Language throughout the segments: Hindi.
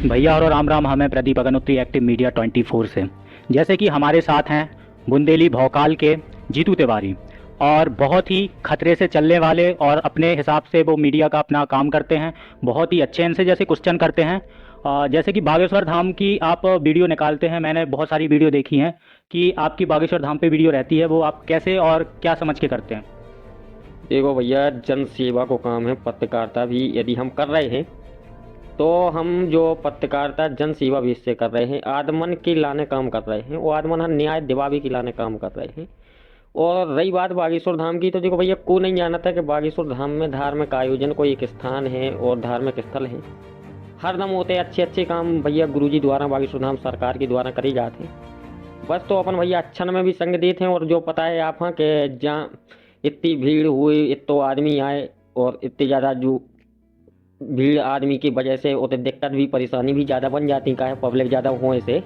भैया और राम राम। हमें प्रदीप अगनोत्री एक्टिव मीडिया 24 से। जैसे कि हमारे साथ हैं बुंदेली भौकाल के जीतू तिवारी, और बहुत ही खतरे से चलने वाले और अपने हिसाब से वो मीडिया का अपना काम करते हैं। बहुत ही अच्छे इनसे जैसे क्वेश्चन करते हैं। जैसे कि बागेश्वर धाम की आप वीडियो निकालते हैं, मैंने बहुत सारी वीडियो देखी हैं कि आपकी बागेश्वर धाम पे वीडियो रहती है, वो आप कैसे और क्या समझ के करते हैं? देखो भैया, जन सेवा को काम है, पत्रकारिता भी यदि हम कर रहे हैं तो हम जो पत्रकारिता जन सेवा भी इससे कर रहे हैं, आदमन के लाने काम कर रहे हैं, वो आदमन हम न्याय दिवावे के लाने काम कर रहे हैं। और रही बात बागेश्वर धाम की, तो देखो भैया, को नहीं जानता कि बागेश्वर धाम में धार्मिक आयोजन को एक स्थान है और धार्मिक स्थल है। हर दम होते अच्छे अच्छे काम भैया गुरुजी द्वारा बागेश्वर धाम सरकार के द्वारा करे जाते हैं। बस तो अपन भैया अच्छन में भी संग देते हैं। और जो पता है आप, हाँ, कि जहाँ इतनी भीड़ हुई, इतो आदमी आए और इतनी ज़्यादा जो भीड़ आदमी की वजह से उतने दिक्कत भी परेशानी भी ज़्यादा बन जाती का है, पब्लिक ज़्यादा होने से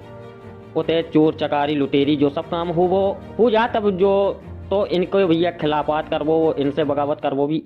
उतने चोर चकारी लुटेरी जो सब काम हो वो हो जाता। तब जो तो इनको भैया खिलाफात कर वो, इनसे बगावत कर वो भी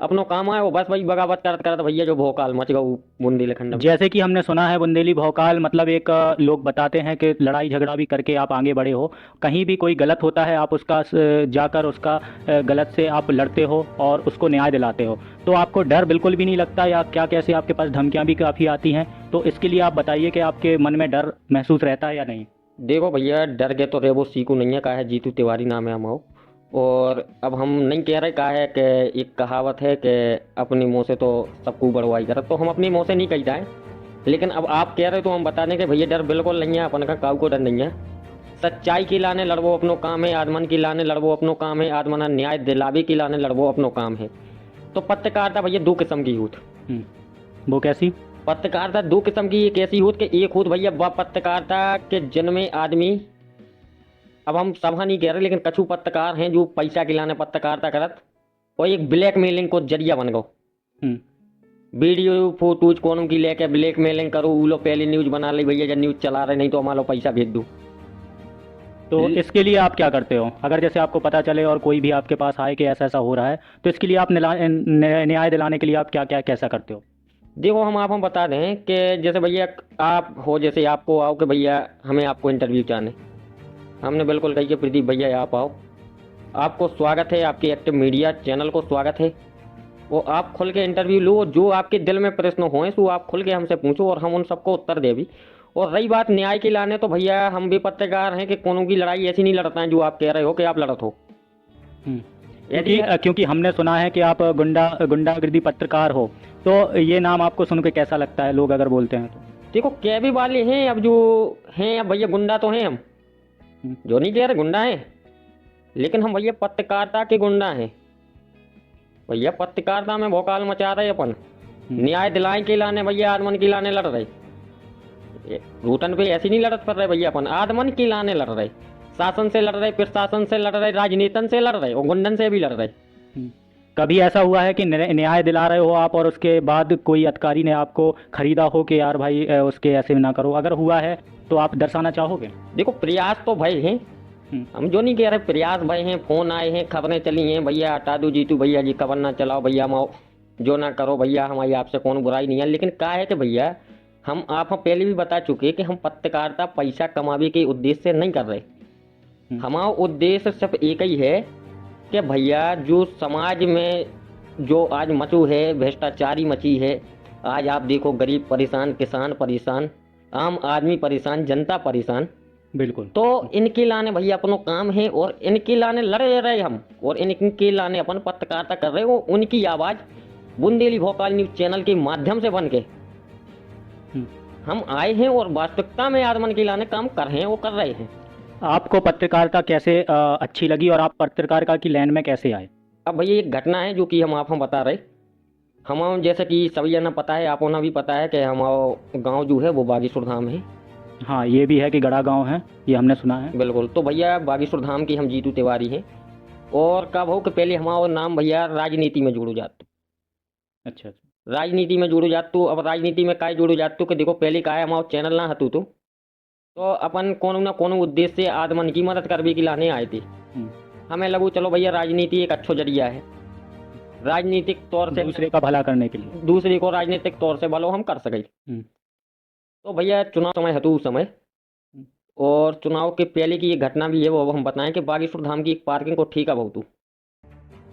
अपनो काम आए। वो बस वही बगावत करत करत भैया जो भोकाल मच गऊ बुंदेलखंड में। जैसे कि हमने सुना है बुंदेली भौकाल मतलब एक लोग बताते हैं कि लड़ाई झगड़ा भी करके आप आगे बढ़े हो। कहीं भी कोई गलत होता है आप उसका जाकर उसका गलत से आप लड़ते हो और उसको न्याय दिलाते हो। तो आपको डर बिल्कुल भी नहीं लगता, या क्या कैसे आपके पास धमकियां भी काफ़ी आती हैं? तो इसके लिए आप बताइए कि आपके मन में डर महसूस रहता है या नहीं? देखो भैया, डर के तो रेबो सीखू नहीं है, का है जीतू तिवारी नाम है हमारो। और अब हम नहीं कह रहे का है कि एक कहावत है कि अपनी मुँह से तो सबको बड़वाई कर, तो हम अपनी मुँह से नहीं कही जाए। लेकिन अब आप कह रहे तो हम बता दें कि भैया डर बिल्कुल नहीं है, अपन का काऊ को डर नहीं है। सच्चाई की लाने लड़वो अपनो काम है, आदमन की लाने लड़वो अपनो काम है, आदमन न्याय दिलावे की लाने लड़वो अपनो काम है। तो पत्रकारिता भैया दो किस्म की होत। वो कैसी? पत्रकारिता दो किस्म की एक ऐसी होत कि एक होत भैया वह पत्रकारिता के जन्मे आदमी, अब हम सब नहीं कह रहे, लेकिन कछु पत्रकार हैं जो पैसा के लाने पत्रकारिता करत और एक ब्लैकमेलिंग को जरिया बन गो। वीडियो फोटोज कौन की लेके ब्लैकमेलिंग करो, वो लोग पहले न्यूज बना ले भैया, जब न्यूज चला रहे नहीं तो हमारा पैसा भेज दो। तो इसके लिए आप क्या करते हो? अगर जैसे आपको पता चले और कोई भी आपके पास आए कि ऐसा ऐसा हो रहा है, तो इसके लिए आप न्याय दिलाने के लिए आप क्या क्या कैसा करते हो? देखो, हम बता दें कि जैसे भैया आप हो, जैसे आपको आओ कि भैया हमें आपको इंटरव्यू चाहने, हमने बिल्कुल कही कि प्रदीप भैया आप आओ, आपको स्वागत है, आपके एक्टिव मीडिया चैनल को स्वागत है। वो आप खुल के इंटरव्यू लो, जो आपके दिल में प्रश्न हों सो आप खुल के हमसे पूछो और हम उन सबको उत्तर दे भी। और रही बात न्याय की लाने, तो भैया हम भी पत्रकार हैं कि कोनो की लड़ाई ऐसी नहीं लड़ता है जो आप कह रहे हो कि आप लड़त हो। क्योंकि क्योंकि हमने सुना है कि आप गुंडागर्दी पत्रकार हो, तो ये नाम आपको सुन के कैसा लगता है, लोग अगर बोलते हैं तो? देखो, क्या भी वाले हैं अब जो हैं, अब भैया गुंडा तो हैं हम, जो नहीं कह रहे गुंडा हैं, लेकिन हम भैया पत्रकारिता के गुंडा हैं। भैया पत्रकारिता में भौकाल मचा रहे अपन, न्याय दिलाए के लाने भैया आदमन की लाने लड़ रहे। रूटन पे ऐसी नहीं लड़त कर रहे भैया, अपन आदमन की लाने लड़ रहे, शासन से लड़ रहे, प्रशासन से लड़ रहे, राजनीतन से लड़ रहे और गुंडन से भी लड़ रहे। कभी ऐसा हुआ है कि न्याय दिला रहे हो आप और उसके बाद कोई अधिकारी ने आपको खरीदा हो कि यार भाई उसके ऐसे ना करो? अगर हुआ है तो आप दर्शाना चाहोगे? देखो, प्रयास तो भय हैं, हम जो नहीं कह रहे, प्रयास भय हैं, फोन आए हैं, खबरें चली हैं, भैया हटा दो जीतू भैया जी, खबर ना चलाओ भैया, माओ जो ना करो भैया, हमारी आपसे कौन बुराई नहीं है। लेकिन क्या है कि भैया हम पहले भी बता चुके कि हम पत्रकारिता पैसा कमावे के उद्देश्य से नहीं कर रहे। हमारा उद्देश्य सिर्फ एक ही है कि भैया जो समाज में जो आज मचू है, भ्रष्टाचारी मची है, आज आप देखो गरीब परेशान, किसान परेशान, आम आदमी परेशान, जनता परेशान। बिल्कुल। तो इनके लाने भैया अपनो काम है और इनके लाने लड़े रहे हम, और इनके लाने अपन पत्रकारिता कर रहे हो। उनकी आवाज़ बुंदेली भोपाल न्यूज चैनल के माध्यम से बन के हम आए हैं और वास्तविकता में आदमन के लाने काम कर रहे हैं, वो कर रहे हैं। आपको पत्रकारिता कैसे अच्छी लगी और आप पत्रकारिता की लाइन में कैसे आए? अब भैया एक घटना है जो कि हम बता रहे, हम जैसे कि सभी जना पता है, आपको ना भी पता है कि हमारा गांव जो है वो बागेश्वर धाम है। हाँ, ये भी है कि गड़ा गांव है, ये हमने सुना है। बिल्कुल। तो भैया बागेश्वर धाम की हम जीतू तिवारी हैं, और कब हो कि पहले हमारा नाम भैया राजनीति में जुड़ो जाते। अच्छा। राजनीति में जुड़ो जात, तो अब राजनीति में काय जुड़ो जात, तो कि देखो पहले का है हमारा चैनल ना हतू, तो अपन कोनो ना कोनो उद्देश्य से आदमन की मदद करने की लाने आए थे। हमें लगू चलो भैया राजनीति एक अच्छा जरिया है, राजनीतिक तौर से दूसरे का भला करने के लिए, दूसरे को राजनीतिक तौर से भलो हम कर सके। तो भैया चुनाव समय हेतु उस समय और चुनाव के पहले की ये घटना भी है, वो अब हम बताएं कि बागेश्वर धाम की एक पार्किंग को ठेका बहुत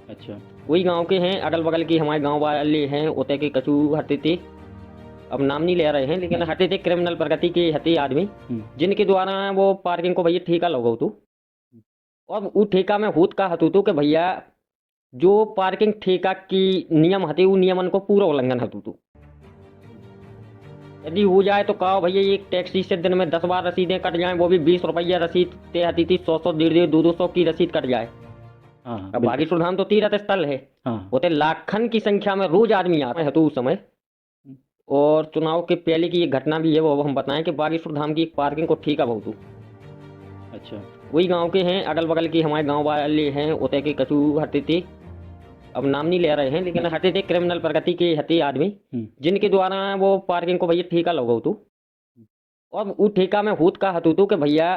अच्छा। वही गांव के हैं, अगल बगल की हमारे गांव वाले हैं, उते के कछु हटे थे, अब नाम नहीं ले रहे हैं, लेकिन हटे थे क्रिमिनल प्रगति के हटे आदमी, जिनके द्वारा वो पार्किंग को भैया ठेका लगाओ तू। और वो ठेका में होत का हतू तो कि भैया जो पार्किंग ठेका की नियम हते वो नियमन को पूरा उल्लंघन हतू तो यदि हो जाए तो कहो भैया एक टैक्सी से दिन में 10 बार रसीदें कट जाएं, वो भी 20 रुपया रसीद ते आती थी, 100 150 200 की रसीद कट जाए। अब बागेश्वर धाम तो तीर्थ स्थल है, होते लाखन की संख्या में रोज आदमी आते हैं तो उस समय। और चुनाव के पहले की ये घटना भी है, वो अब हम बताएं कि बागेश्वर धाम की एक पार्किंग को ठेका बहुत अच्छा। वही गांव के हैं, अगल बगल की हमारे गांव वाले हैं, उते के कछु हटे थे, अब नाम नहीं ले रहे हैं, लेकिन हटे थे क्रिमिनल प्रगति के हटे आदमी, जिनके द्वारा वो पार्किंग को भैया ठेका लगाओ तू। और वो ठेका में होत का हतू तो कि भैया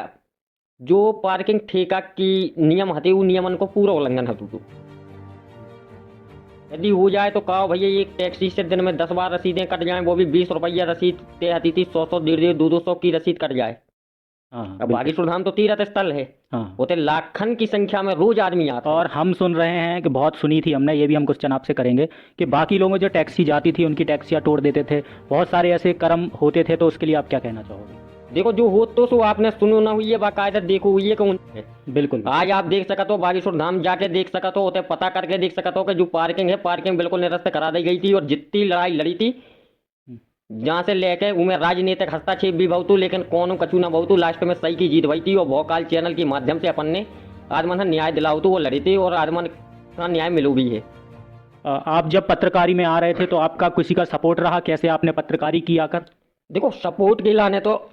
जो पार्किंग ठेका की नियम हते वो नियमन को पूरा उल्लंघन हतू तो यदि हो जाए तो कहो भैया एक टैक्सी से दिन में 10 बार रसीदें कट जाएं, वो भी 20 रुपया रसीद ते आती थी, 100 150 200 की रसीद कट जाए। अब बागेश्वर धाम तो तीर्थ स्थल है, होते लाखन की संख्या में रोज आदमी आते हैं। और हम सुन रहे हैं कि बहुत सुनी थी हमने, ये भी हम क्वेश्चन आपसे करेंगे कि बाकी लोगों जो टैक्सी जाती थी उनकी टैक्सियाँ तोड़ देते थे, बहुत सारे ऐसे कर्म होते थे, तो उसके लिए आप क्या कहना चाहोगे? देखो जो हो तो सो आपने सुनो ना हुई है, बाकायदा देखो हुई है कौन है। बिल्कुल। आज आप देख सकते हो, बागेश्वर धाम जाके देख सकते हो, होते पता करके देख सकते हो कि जो पार्किंग है, पार्किंग बिल्कुल निरस्त करा दी गई थी। और जितनी लड़ाई लड़ी थी जहाँ से लेके उमें राजनीतिक हस्तक्षेप भी बहुत, लेकिन कौन कछु ना बहुत, लास्ट में सही की जीत हुई थी। और भोकाल चैनल के माध्यम से अपन ने आदमन न्याय दिलाओ तो वो लड़ी थी और आदमन का न्याय मिलो भी है। आप जब पत्रकारी में आ रहे थे तो आपका किसी का सपोर्ट रहा, कैसे आपने पत्रकारी की आकर? देखो सपोर्ट के लाने तो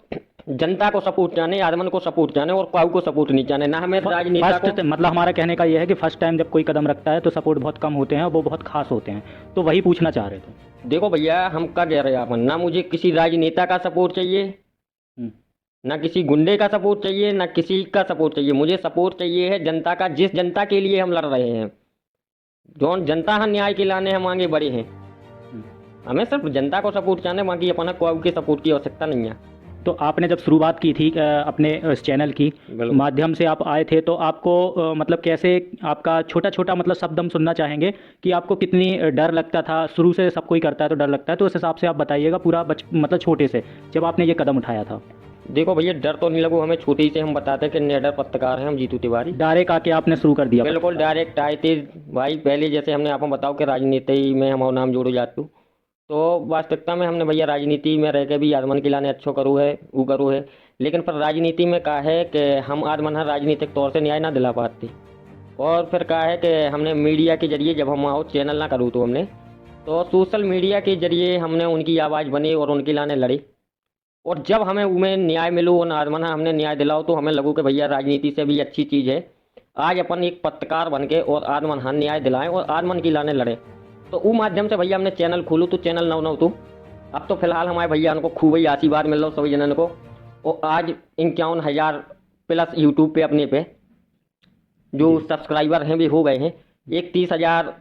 जनता को सपोर्ट जाने, आदमन को सपोर्ट जाने और काऊ को सपोर्ट नहीं जाने, ना हमें राजनीति को। मतलब हमारा कहने का यह है कि फर्स्ट टाइम जब कोई कदम रखता है तो सपोर्ट बहुत कम होते हैं, वो बहुत खास होते हैं, तो वही पूछना चाह रहे थे। देखो भैया हम क्या कह रहे हैं, अपन ना मुझे किसी राजनेता का सपोर्ट चाहिए, ना किसी गुंडे का सपोर्ट चाहिए, ना किसी का सपोर्ट चाहिए। मुझे सपोर्ट चाहिए है जनता का, जिस जनता के लिए हम लड़ रहे हैं, जो जनता है न्याय के लाने हम आगे बढ़े हैं। हमें सिर्फ जनता को सपोर्ट चाहिए, बाकी अपना कोई के सपोर्ट की आवश्यकता नहीं है। तो आपने जब शुरुआत की थी अपने इस चैनल की माध्यम से आप आए थे, तो आपको मतलब कैसे, आपका छोटा छोटा मतलब शब्द हम सुनना चाहेंगे कि आपको कितनी डर लगता था? शुरू से सब कोई करता है तो डर लगता है, तो उस हिसाब से आप बताइएगा पूरा मतलब छोटे से जब आपने ये कदम उठाया था। देखो भैया डर तो नहीं लगो हमें, छोटे से हम बताते हैं कि निडर पत्रकार हैं हम, जीतू तिवारी। डायरेक्ट आके आपने शुरू कर दिया? बिल्कुल डायरेक्ट आए थे भाई। पहले जैसे हमने आपको बताओ कि राजनीति में हमारा नाम जोड़ो जातू, तो वास्तविकता में हमने भैया राजनीति में रह के भी आदमन के लाने अच्छो करू है, वो करू है, लेकिन पर राजनीति में कहा है कि हम आदमन हर राजनीतिक तौर से न्याय ना दिला पाते। और फिर कहा है कि हमने मीडिया के जरिए जब हम आओ चैनल ना करूँ तो हमने तो सोशल मीडिया के जरिए हमने उनकी आवाज़ बनी और उनके लाने लड़ी। और जब हमें उमें न्याय मिलो और आदमन हमने न्याय दिलाओ तो हमें लगू कि भैया राजनीति से भी अच्छी चीज़ है, आज अपन एक पत्रकार बन के और आदमन हाँ न्याय दिलाएं और आदमन की लाने लड़े। तो वो माध्यम से भैया हमने चैनल खोलू, तो चैनल ना तो अब तो फिलहाल हमारे भैया उनको खूब ही आशीर्वाद मिल रहा सभी जनन को। और आज 51,000 प्लस यूट्यूब पे अपने पे जो सब्सक्राइबर हैं भी हो गए हैं। एक 30,000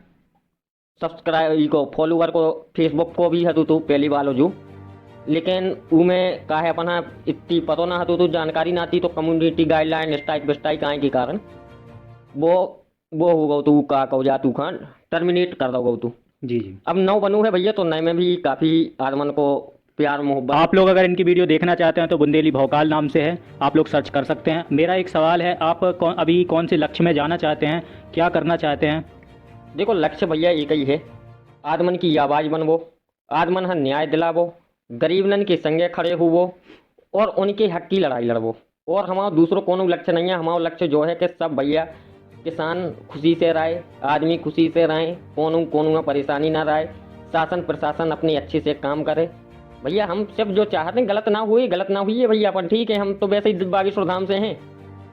सब्सक्राइब को फॉलोवर को फेसबुक को भी हतू तो पहली वालों जो, लेकिन उमें का है अपना इतनी पता ना हतू तो जानकारी ना आती, तो कम्युनिटी गाइडलाइन स्ट्राइक विस्ट्राइक आए के कारण वो हो गो तू का कहो जा तू खान टर्मिनेट कर दो तू। जी। अब नौ बनू है भैया, तो नए में भी काफ़ी आदमन को प्यार मोहब्बत। आप लोग अगर इनकी वीडियो देखना चाहते हैं तो बुंदेली भौकाल नाम से है, आप लोग सर्च कर सकते हैं। मेरा एक सवाल है, आप अभी कौन से लक्ष्य में जाना चाहते हैं, क्या करना चाहते हैं? देखो लक्ष्य भैया एक ही है, आदमन की आवाज़ बनवो, आदमन हर न्याय दिलावो, गरीबनन के संगे खड़े हुवो और उनके हक की लड़ाई लड़वो। और हमारा दूसरों कोनो लक्ष्य नहीं है। हमारा लक्ष्य जो है कि सब भैया किसान खुशी से रहे, आदमी खुशी से रहें, कोनो में परेशानी ना रहे, शासन प्रशासन अपने अच्छे से काम करे। भैया हम सिर्फ जो चाहते हैं गलत ना हुई है भैया, अपन ठीक है, हम तो वैसे ही बागेश्वर धाम से हैं।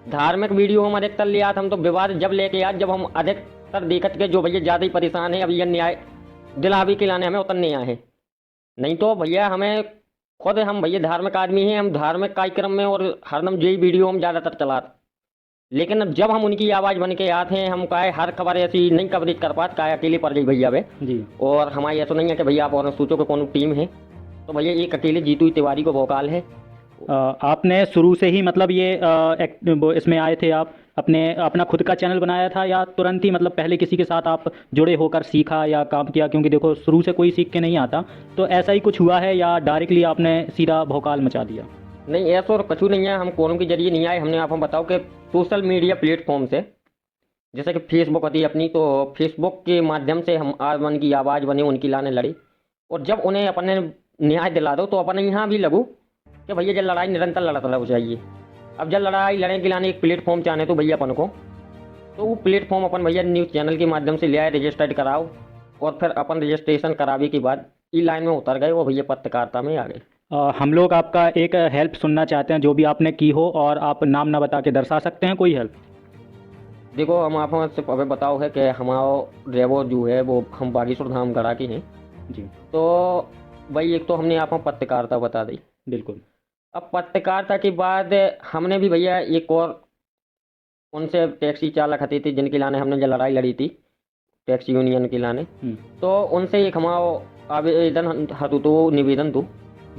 धार्मिक वीडियो हम अधिकतर ले आते, हम तो विवाद जब लेके आते जब हम अधिकतर देखत के जो भैया ज़्यादा ही परेशान है, अब ये न्याय दिलावी के लाने हमें उतरने आए हैं। नहीं तो भैया हमें खुद हम भैया धार्मिक आदमी हैं, हम धार्मिक कार्यक्रम में और हरदम यही वीडियो हम ज़्यादातर चलाते। लेकिन अब जब हम उनकी आवाज़ बन के आते हैं, हम काहे हर खबर ऐसी नहीं कवरेज कर पाते, काहे अकेले पड़ गई भैया वे जी। और हमारी ऐसा नहीं है कि भैया आप और सोचो कि कौन टीम है, तो भैया एक अकेले जीतू तिवारी को भोकाल है। आपने शुरू से ही मतलब ये इसमें आए थे आप, अपने अपना खुद का चैनल बनाया था या तुरंत ही मतलब पहले किसी के साथ आप जुड़े होकर सीखा या काम किया? क्योंकि देखो शुरू से कोई सीख के नहीं आता, तो ऐसा ही कुछ हुआ है या डायरेक्टली आपने सीधा भौकाल मचा दिया? नहीं, ऐसा और कछु नहीं है, हम कोनो के जरिए नहीं आए। हमने आप हम बताओ कि सोशल मीडिया प्लेटफॉर्म से, जैसे कि फेसबुक होती है अपनी, तो फेसबुक के माध्यम से हम आजमन की आवाज़ बने, उनकी लाने लड़ी। और जब उन्हें अपने न्याय दिला दो तो अपने यहाँ भी लगू कि भैया जब लड़ाई निरंतर लड़ता रहो चाहिए। अब जब लड़ाई लड़ने के लाने एक प्लेटफॉर्म चाहने तो भैया अपन को, तो वो प्लेटफॉर्म अपन भैया न्यूज़ चैनल के माध्यम से ले आए, रजिस्टर्ड कराओ, और फिर अपन रजिस्ट्रेशन करावे के बाद ई लाइन में उतर गए और भैया पत्रकारिता में आ गए। हम लोग आपका एक हेल्प सुनना चाहते हैं जो भी आपने की हो, और आप नाम ना बता के दर्शा सकते हैं कोई हेल्प? देखो, हम आपसे अभी बताओ है कि हमारा ड्राइवर जो है वो हम बागेश्वर धाम गढ़ा के हैं जी। तो भाई एक तो हमने आपको पत्रकारिता बता दी। बिल्कुल। अब पत्रकारिता के बाद हमने भी भैया एक और उनसे टैक्सी चालक हते थे जिनके लाने हमने जो लड़ाई लड़ी थी टैक्सी यूनियन के लाने, तो उनसे एक हमारा आवेदन हतु तो निवेदन तो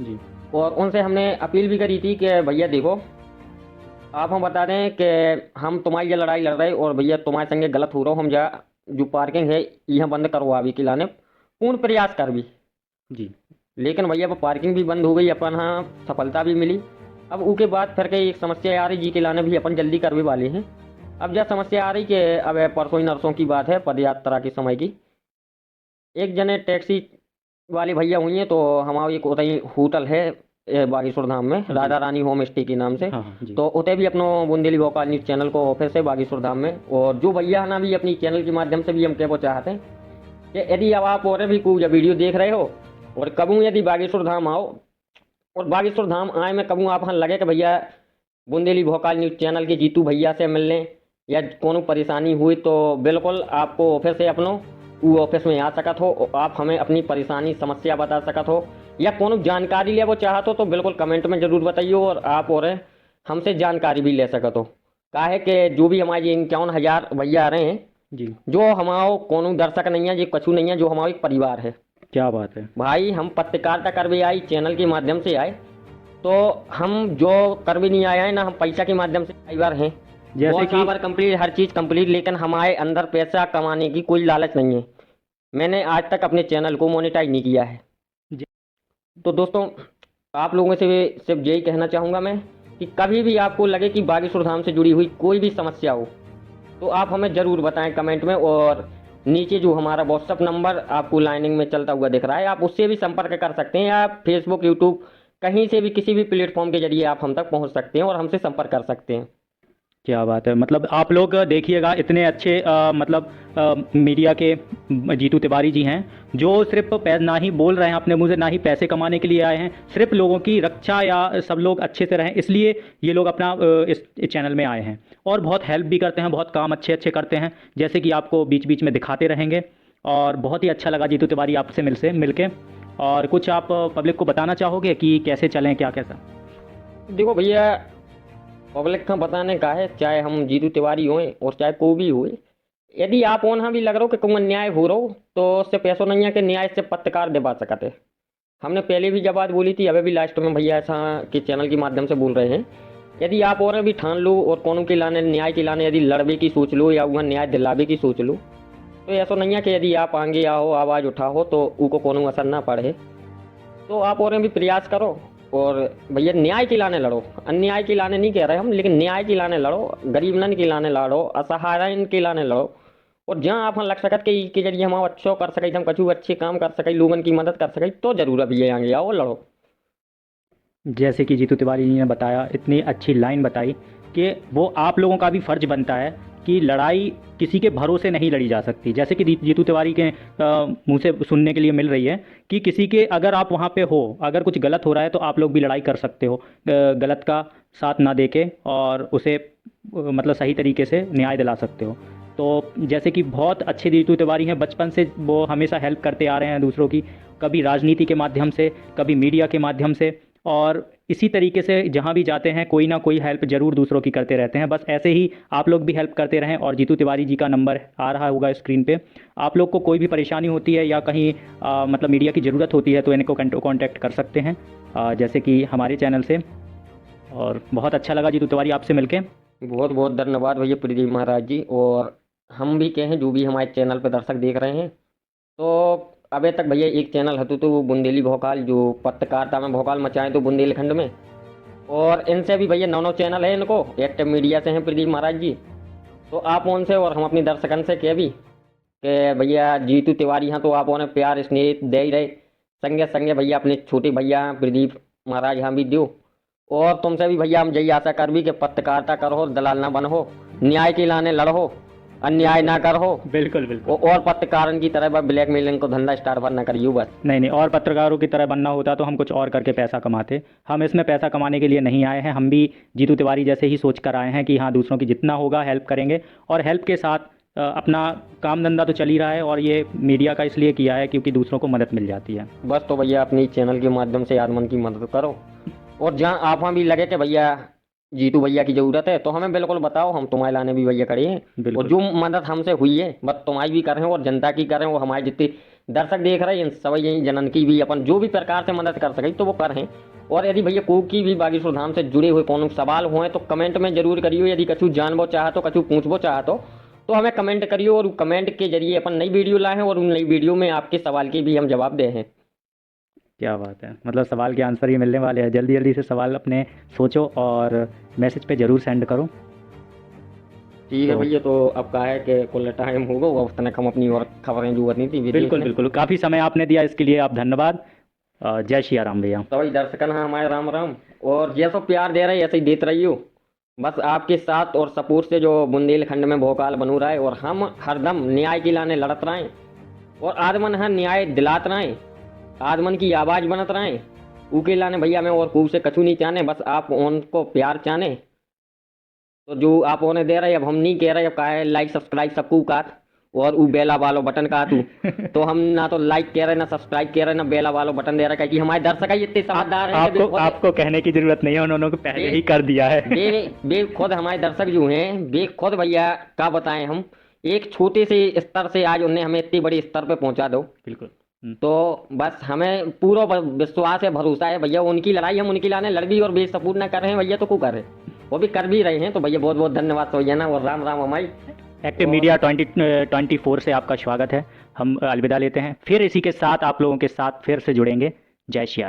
जी। और उनसे हमने अपील भी करी थी कि भैया देखो, आप हम बता दें कि हम तुम्हारी ये लड़ाई लड़ रहे और भैया तुम्हारे संगे गलत हो रहा हो, हम जा जो पार्किंग है यहाँ बंद करवा भी खिलाने पूर्ण प्रयास कर भी जी। लेकिन भैया वो पार्किंग भी बंद हो गई, अपन हाँ सफलता भी मिली। अब उसके बाद फिर के एक समस्या आ रही जी के लाने भी अपन जल्दी करने वाले हैं। अब जब समस्या आ रही कि अब परसों ही नरसों की बात है, पदयात्रा के समय की, एक जने टैक्सी वाले भैया हुई हैं, तो हमारा एक उतई होटल है बागेश्वर धाम में, राधा रानी होम स्टे के नाम से। हाँ जी। तो उतने भी अपनो बुंदेली भोकाल न्यूज़ चैनल को ऑफिस है बागेश्वर धाम में, और जो भैया है ना भी अपनी चैनल के माध्यम से भी हम कहना चाहते हैं कि यदि अब आप और भी कोई वीडियो देख रहे हो और कबू यदि बागेश्वर धाम आओ और बागेश्वर धाम आए में कबू आप लगे कि भैया बुंदेली भोकाल न्यूज़ चैनल के जीतू भैया से मिलने या कोनो परेशानी हुई, तो बिल्कुल आपको ऑफिस से अपनो वो ऑफिस में आ सकत हो, आप हमें अपनी परेशानी समस्या बता सकत हो या कोनो जानकारी ले वो चाहत हो तो बिल्कुल कमेंट में ज़रूर बताइए, और आप और हमसे जानकारी भी ले सकत हो। काहे कि जो भी हमारे 51,000 भैया आ रहे हैं जी, जो हमारा कोनो दर्शक नहीं है, ये कछु नहीं है, जो हमारा एक परिवार है। क्या बात है भाई, हम पत्रकारिता कर भी आई चैनल के माध्यम से आए, तो हम जो कर भी नहीं आए हैं ना, हम पैसा के माध्यम से परिवार हैं। जैसे कि कंप्लीट, हर चीज़ कंप्लीट, लेकिन हमारे अंदर पैसा कमाने की कोई लालच नहीं है। मैंने आज तक अपने चैनल को मोनेटाइज नहीं किया है। जी। तो दोस्तों, आप लोगों से सिर्फ यही कहना चाहूँगा मैं कि कभी भी आपको लगे कि बागेश्वर धाम से जुड़ी हुई कोई भी समस्या हो तो आप हमें ज़रूर बताएं कमेंट में, और नीचे जो हमारा व्हाट्सअप नंबर आपको लाइनिंग में चलता हुआ दिख रहा है, आप उससे भी संपर्क कर सकते हैं। आप फेसबुक, यूट्यूब, कहीं से भी किसी भी प्लेटफॉर्म के जरिए आप हम तक पहुंच सकते हैं और हमसे संपर्क कर सकते हैं। क्या बात है, मतलब आप लोग देखिएगा इतने अच्छे मतलब मीडिया के जीतू तिवारी जी हैं जो सिर्फ ना ही बोल रहे हैं अपने मुंह से, ना ही पैसे कमाने के लिए आए हैं, सिर्फ लोगों की रक्षा या सब लोग अच्छे से रहें इसलिए ये लोग अपना इस चैनल में आए हैं, और बहुत हेल्प भी करते हैं, बहुत काम अच्छे अच्छे करते हैं, जैसे कि आपको बीच बीच में दिखाते रहेंगे। और बहुत ही अच्छा लगा जीतू तिवारी आपसे मिलके। और कुछ आप पब्लिक को बताना चाहोगे कि कैसे चलें, क्या कैसा? देखो भैया, पब्लिक का बताने का है, चाहे हम जीतू तिवारी हों और चाहे कोई भी हो, यदि आप वहाँ भी लग रहा हो कि कोई अन्याय हो रहा हो तो उससे पैसों नहीं है कि न्याय से पत्रकार दिवा सकते हैं। हमने पहले भी जब बात बोली थी, अभी भी लास्ट में भैया ऐसा के चैनल के माध्यम से बोल रहे हैं, यदि आप और भी ठान लो और कानून के लाने, न्याय के लाने यदि लड़वे की सोच लो या वहाँ न्याय दिलावे की सोच लो, तो ऐसा नहीं है कि यदि आप आगे आओ, आवाज़ उठाओ तो उनको कोनो असर ना पड़े। तो आप और भी प्रयास करो और भैया न्याय के लाने लड़ो, अन्याय के लाने नहीं कह रहे हम, लेकिन न्याय के लाने लड़ो, गरीबनन के लाने लड़ो, असहायन के लाने लड़ो, और जहाँ आप लग सकत के जरिए हम अच्छो कर सके, हम कछु अच्छे काम कर सके, लोगन की मदद कर सके, तो जरूर अभी आगे आओ लड़ो। जैसे कि जीतू तिवारी जी ने बताया, इतनी अच्छी लाइन बताई कि वो आप लोगों का भी फ़र्ज बनता है कि लड़ाई किसी के भरोसे नहीं लड़ी जा सकती। जैसे कि जीतू तिवारी के मुंह से सुनने के लिए मिल रही है कि किसी के अगर आप वहाँ पे हो, अगर कुछ गलत हो रहा है तो आप लोग भी लड़ाई कर सकते हो, गलत का साथ ना देके, और उसे मतलब सही तरीके से न्याय दिला सकते हो। तो जैसे कि बहुत अच्छे जीतू तिवारी हैं, बचपन से वो हमेशा हेल्प करते आ रहे हैं दूसरों की, कभी राजनीति के माध्यम से, कभी मीडिया के माध्यम से, और इसी तरीके से जहाँ भी जाते हैं कोई ना कोई हेल्प ज़रूर दूसरों की करते रहते हैं। बस ऐसे ही आप लोग भी हेल्प करते रहें। और जीतू तिवारी जी का नंबर आ रहा होगा स्क्रीन पे। आप लोग को कोई भी परेशानी होती है या कहीं मतलब मीडिया की ज़रूरत होती है तो इनको कांटेक्ट कर सकते हैं, जैसे कि हमारे चैनल से। और बहुत अच्छा लगा जीतू तिवारी आपसे मिलके। बहुत बहुत धन्यवाद भैया प्रदीप महाराज जी। और हम भी कहें जो भी हमारे चैनल पर दर्शक देख रहे हैं, तो अबे तक भैया एक चैनल हतु तो वो बुंदेली भोकाल, जो पत्रकारिता में भोकाल मचाएं तो बुंदेलखंड में। और इनसे भी भैया नौ नौ चैनल है इनको, एक्टिव मीडिया से हैं प्रदीप महाराज जी। तो आप उनसे और हम अपनी दर्शकन से कह भी कि भैया जीतू तिवारी यहाँ तो आप उन्हें प्यार स्नेह दे ही रहे, संगे संगे भैया अपने छोटे भैया प्रदीप महाराज यहाँ भी दो। और तुमसे भी भैया हम यही आशा कर भी कि पत्रकारिता करो, दलाल ना बनो, न्याय के लाने लड़ो, अन्याय ना करो। बिल्कुल बिल्कुल। और पत्रकारों की तरह ब्लैकमेलिंग को धंधा स्टार भर ना करियो बस। नहीं नहीं, और पत्रकारों की तरह बनना होता तो हम कुछ और करके पैसा कमाते। हम इसमें पैसा कमाने के लिए नहीं आए हैं। हम भी जीतू तिवारी जैसे ही सोच कर आए हैं कि हाँ, दूसरों की जितना होगा हेल्प करेंगे। और हेल्प के साथ अपना काम धंधा तो चल ही रहा है। और ये मीडिया का इसलिए किया है क्योंकि दूसरों को मदद मिल जाती है। बस तो भैया अपनी चैनल के माध्यम से आदमन की मदद करो। और जहाँ आप भी लगे कि भैया जीतू भैया की जरूरत है तो हमें बिल्कुल बताओ, हम तुम्हारे लाने भी भैया खड़े हैं। और बिल्कुल जो मदद हमसे हुई है बस तुम्हारी भी करें और जनता की करें, और हमारे जितने दर्शक देख रहे हैं सब यही जनन की भी अपन जो भी प्रकार से मदद कर सके तो वो करें। और यदि भैया कोई की भी बागेश्वर धाम से जुड़े हुए कोनो सवाल हुए तो कमेंट में जरूर करियो। यदि कछु जानबो चाह तो कछु पूछबो चाह तो हमें कमेंट करियो, और कमेंट के जरिए अपन नई वीडियो लाए हैं और उन नई वीडियो में आपके सवाल के भी हम जवाब दे हैं। क्या बात है, मतलब सवाल के आंसर ही मिलने वाले हैं। जल्दी जल्दी से सवाल अपने सोचो और मैसेज पे ज़रूर सेंड करो। ठीक है तो भैया, तो अब का है कि कुल टाइम होगा वो उस तक हम अपनी और खबरें जो नहीं थी बिल्कुल बिल्कुल, काफ़ी समय आपने दिया, इसके लिए आप धन्यवाद। जय श्री राम भैया। तो भाई दर्शकन हाँ हमारे राम राम। और जैसा प्यार दे रहे हैं ऐसे ही देते रहियो। बस आपके साथ और सपोर्ट से जो बुंदेलखंड में भोकाल बनू रहा है, और हम हरदम न्याय की लाने लड़त रहे और आदमन हाँ न्याय दिलात रहे, आदमन की आवाज़ बनत रहे। ऊके लाने भैया मैं और खूब से कछु नहीं चाहने, बस आप उनको प्यार चाहने। तो जो आप उन्हें दे रहे अब हम नहीं कह रहे, अब का है लाइक सब्सक्राइब सबको काट और वो बेला वालो बटन का तू तो हम ना तो लाइक कह रहे ना सब्सक्राइब कह रहे ना बेला वालो बटन दे रहे, क्योंकि हमारे दर्शक ही इतने समझदार हैं कि आपको कहने की जरूरत नहीं है, उन्होंने पहले ही कर दिया है। बे खुद हमारे दर्शक जो हैं बे खुद भैया का बताएं, हम एक छोटे से स्तर से आज उन्हें हमें इतने बड़े स्तर पे पहुंचा दो। बिल्कुल। तो बस हमें पूरा विश्वास है, भरोसा है भैया, उनकी लड़ाई हम उनकी लाने लड़ भी और बे सपोर्ट ना कर रहे हैं भैया तो को कर रहे वो भी कर भी रहे हैं। तो भैया बहुत बहुत धन्यवाद सोयाना और राम राम। हमारी एक्टिव मीडिया 2024 से आपका स्वागत है। हम अलविदा लेते हैं, फिर इसी के साथ आप लोगों के साथ फिर से जुड़ेंगे। जय श्री राम।